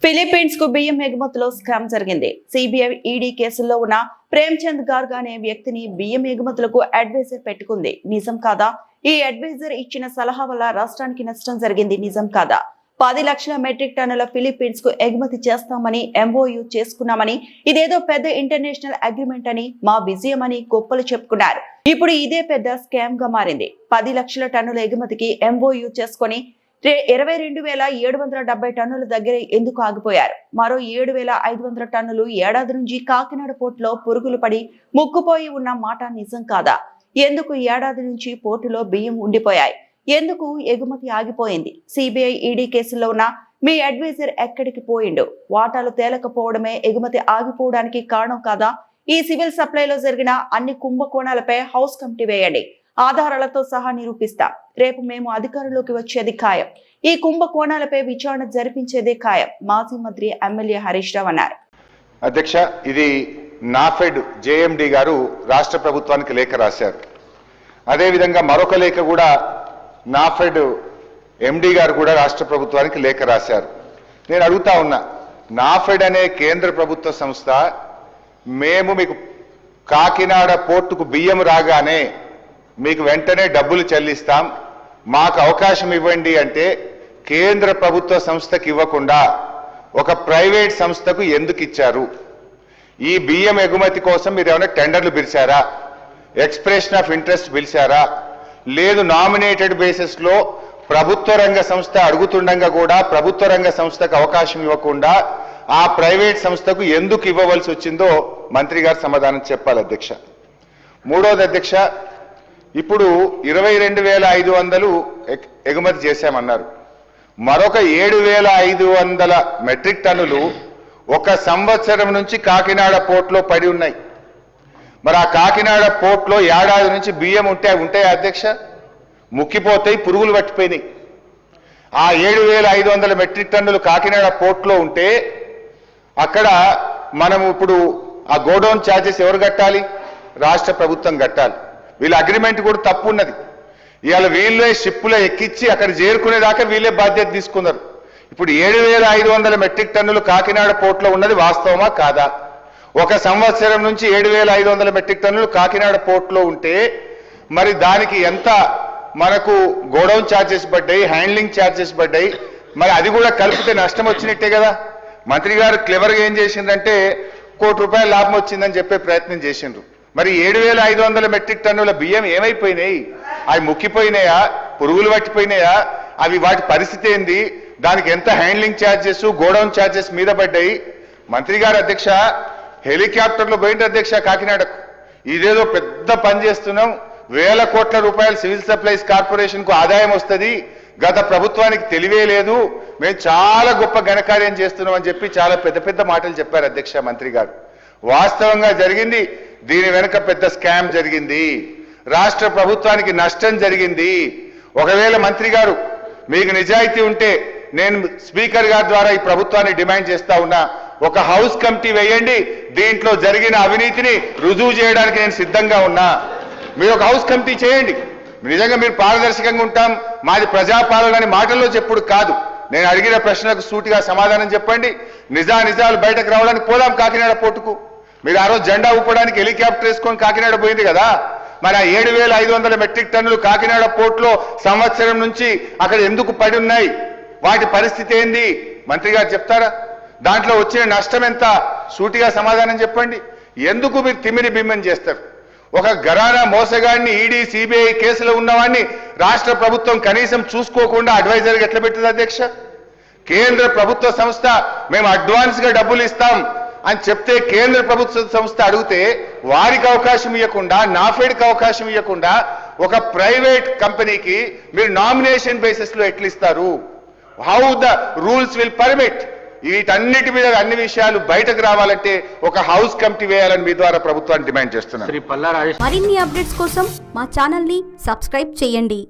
Philippines కు బియ్యం ఎగుమతిలో scam జరిగింది. సిబిఐ ఈడీ కేసుల్లో ఉన్న ప్రేమ్చంద్ గార్గ్ అనే వ్యక్తిని బియ్యం ఎగుమతులకు అడ్వైజర్ పెట్టుకుంది. నిజం కాదా? ఈ అడ్వైజర్ ఇచ్చిన సలహా వల్ల రాష్ట్రానికి నష్టం జరిగింది. నిజం కాదా? 10 లక్షల మెట్రిక్ టన్నుల ఫిలిప్పీన్స్ కు ఎగుమతి చేస్తామని ఎంఓయూ చేసుకున్నామని, ఇదేదో పెద్ద ఇంటర్నేషనల్ అగ్రిమెంట్ అని, మా విజయం అని గొప్పలు చెప్పుకున్నారు. ఇప్పుడు ఇదే పెద్ద స్కామ్ గా మారింది. 10 లక్షల టన్నుల ఎగుమతికి ఎంఓయూ చేసుకుని 22,770 టన్నుల దగ్గర ఎందుకు ఆగిపోయారు? మరో 7,500 టన్నులు ఏడాది నుంచి కాకినాడ పోర్టులో పురుగులు పడి ముక్కుపోయి ఉన్న మాట నిజం కాదా? ఎందుకు ఏడాది నుంచి పోర్టులో బియ్యం ఉండిపోయాయి? ఎందుకు ఎగుమతి ఆగిపోయింది? సిబిఐ ఈడీ కేసుల్లో ఉన్న మీ అడ్వైజర్ ఎక్కడికి పోయిండు? వాటాలు తేలకపోవడమే ఎగుమతి ఆగిపోవడానికి కారణం కాదా? ఈ సివిల్ సప్లైలో జరిగిన అన్ని కుంభకోణాలపై హౌస్ కమిటీ వేయండి. ఆధారాలతో సహా నిరూపిస్తాం. రేపు మేము అధికారంలోకి వచ్చేది ఖాయం. ఈ కుంభకోణాలపై విచారణ జరిపించేదే ఖాయం. మాజీ మంత్రి ఎమ్మెల్యే హరీష్ రావు అన్నారు. అధ్యక్ష, ఇది నాఫెడ్ జేఎండి గారు రాష్ట్ర ప్రభుత్వానికి లేఖ రాశారు. అదేవిధంగా మరొక లేఖ కూడా నాఫెడ్ ఎండి గారు కూడా రాష్ట్ర ప్రభుత్వానికి లేఖ రాశారు. నేను అడుగుతా ఉన్నా, నాఫెడ్ అనే కేంద్ర ప్రభుత్వ సంస్థ మేము మీకు కాకినాడ పోర్టుకు బియ్యం రాగానే మీకు వెంటనే డబ్బులు చెల్లిస్తాం, మాకు అవకాశం ఇవ్వండి అంటే కేంద్ర ప్రభుత్వ సంస్థకి ఇవ్వకుండా ఒక ప్రైవేట్ సంస్థకు ఎందుకు ఇచ్చారు? ఈ బియ్యం ఎగుమతి కోసం మీరు ఏమైనా టెండర్లు పిలిచారా? ఎక్స్ప్రెషన్ ఆఫ్ ఇంట్రెస్ట్ పిలిచారా? లేదు నామినేటెడ్ బేసిస్లో ప్రభుత్వ రంగ సంస్థ అడుగుతుండగా కూడా ప్రభుత్వ రంగ సంస్థకు అవకాశం ఇవ్వకుండా ఆ ప్రైవేట్ సంస్థకు ఎందుకు ఇవ్వవలసి వచ్చిందో మంత్రి గారు సమాధానం చెప్పాలి అధ్యక్ష. మూడోది అధ్యక్ష, ఇప్పుడు 22,500 ఎగుమతి చేశామన్నారు. మరొక 7,500 మెట్రిక్ టన్నులు ఒక సంవత్సరం నుంచి కాకినాడ పోర్టులో పడి ఉన్నాయి. మరి ఆ కాకినాడ పోర్టులో ఏడాది నుంచి బియ్యం ఉంటాయి అధ్యక్ష? ముక్కిపోతాయి, పురుగులు పట్టిపోయినాయి. ఆ 7,500 మెట్రిక్ టన్నులు కాకినాడ పోర్టులో ఉంటే అక్కడ మనం ఇప్పుడు ఆ గోడౌన్ ఛార్జెస్ ఎవరు కట్టాలి? రాష్ట్ర ప్రభుత్వం కట్టాలి. వీళ్ళ అగ్రిమెంట్ కూడా తప్పు ఉన్నది. ఇవాళ వీళ్ళే షిప్పులో ఎక్కించి అక్కడ చేరుకునేదాకా వీళ్ళే బాధ్యత తీసుకున్నారు. ఇప్పుడు 7,500 మెట్రిక్ టన్నులు కాకినాడ పోర్టులో ఉన్నది వాస్తవమా కాదా? ఒక సంవత్సరం నుంచి 7,500 మెట్రిక్ టన్నులు కాకినాడ పోర్టులో ఉంటే మరి దానికి ఎంత మనకు గోడౌన్ ఛార్జెస్ పడ్డాయి, హ్యాండ్లింగ్ ఛార్జెస్ పడ్డాయి, మరి అది కూడా కలిపితే నష్టం వచ్చినట్టే కదా. మంత్రి గారు క్లెవర్గా ఏం చేసిందంటే ₹1 కోటి లాభం వచ్చిందని చెప్పే ప్రయత్నం చేసిండ్రు. మరి 7,500 మెట్రిక్ టన్నుల బియ్యం ఏమైపోయినాయి? అవి ముక్కిపోయినాయా? పురుగులు పట్టిపోయినాయా? అవి వాటి పరిస్థితి ఏంది? దానికి ఎంత హ్యాండ్లింగ్ ఛార్జెస్, గోడౌన్ ఛార్జెస్ మీద పడ్డాయి? మంత్రి గారు అధ్యక్ష హెలికాప్టర్లో పోయింది అధ్యక్ష కాకినాడకు. ఇదేదో పెద్ద పని చేస్తున్నాం, వేల కోట్ల రూపాయలు సివిల్ సప్లైస్ కార్పొరేషన్కు ఆదాయం వస్తుంది, గత ప్రభుత్వానికి తెలివే లేదు, మేము చాలా గొప్ప ఘనకార్యం చేస్తున్నాం అని చెప్పి చాలా పెద్ద పెద్ద మాటలు చెప్పారు అధ్యక్ష మంత్రి గారు. వాస్తవంగా జరిగింది దీని వెనుక పెద్ద స్కామ్ జరిగింది. రాష్ట్ర ప్రభుత్వానికి నష్టం జరిగింది. ఒకవేళ మంత్రి గారు మీకు నిజాయితీ ఉంటే నేను స్పీకర్ గారి ద్వారా ఈ ప్రభుత్వాన్ని డిమాండ్ చేస్తా ఉన్నా, ఒక హౌస్ కమిటీ వేయండి, దీంట్లో జరిగిన అవినీతిని రుజువు చేయడానికి నేను సిద్ధంగా ఉన్నా. మీరు ఒక హౌస్ కమిటీ చేయండి. నిజంగా మీరు పారదర్శకంగా ఉంటాం, మాది ప్రజాపాలన అని మాటల్లో చెప్పుడు కాదు. నేను అడిగిన ప్రశ్నలకు సూటిగా సమాధానం చెప్పండి. నిజాలు బయటకు రావడానికి పోదాం కాకినాడ పోర్టుకు. మీరు ఆ రోజు జెండా ఊపడానికి హెలికాప్టర్ వేసుకొని కాకినాడ పోయింది కదా. మరి ఆ 7,500 మెట్రిక్ టన్నులు కాకినాడ పోర్టులో సంవత్సరం నుంచి అక్కడ ఎందుకు పడి ఉన్నాయి? వాటి పరిస్థితి ఏంది? మంత్రి గారు చెప్తారా? దాంట్లో వచ్చిన నష్టం ఎంత? సూటిగా సమాధానం చెప్పండి. ఎందుకు మీరు తిమ్మిని బిమ్మని చేస్తారు? ఒక ఘరానా మోసగాడిని ఈడీ సిబిఐ కేసులో ఉన్నవాడిని రాష్ట్ర ప్రభుత్వం కనీసం చూసుకోకుండా అడ్వైజర్గా ఎట్లా పెట్టింది అధ్యక్ష? కేంద్ర ప్రభుత్వ సంస్థ మేము అడ్వాన్స్గా డబ్బులు ఇస్తాం అని చెప్తే కేంద్ర ప్రభుత్వ సంస్థ అడిగితే వారికి అవకాశం ఇవ్వకుండా, నాఫెడ్కి అవకాశం ఇవ్వకుండా ఒక ప్రైవేట్ కంపెనీకి మీరు నామినేషన్ బేసిస్లో ఎట్లా ఇస్తారు? How the rules will permit? వీటన్నిటి మీద అన్ని విషయాలు బయటకు రావాలంటే ఒక హౌస్ కమిటీ వేయాలని మీ ద్వారా ప్రభుత్వాన్ని డిమాండ్ చేస్తున్నారు. మరిన్ని అప్డేట్స్ కోసం మా ఛానల్ ని సబ్స్క్రైబ్ చేయండి.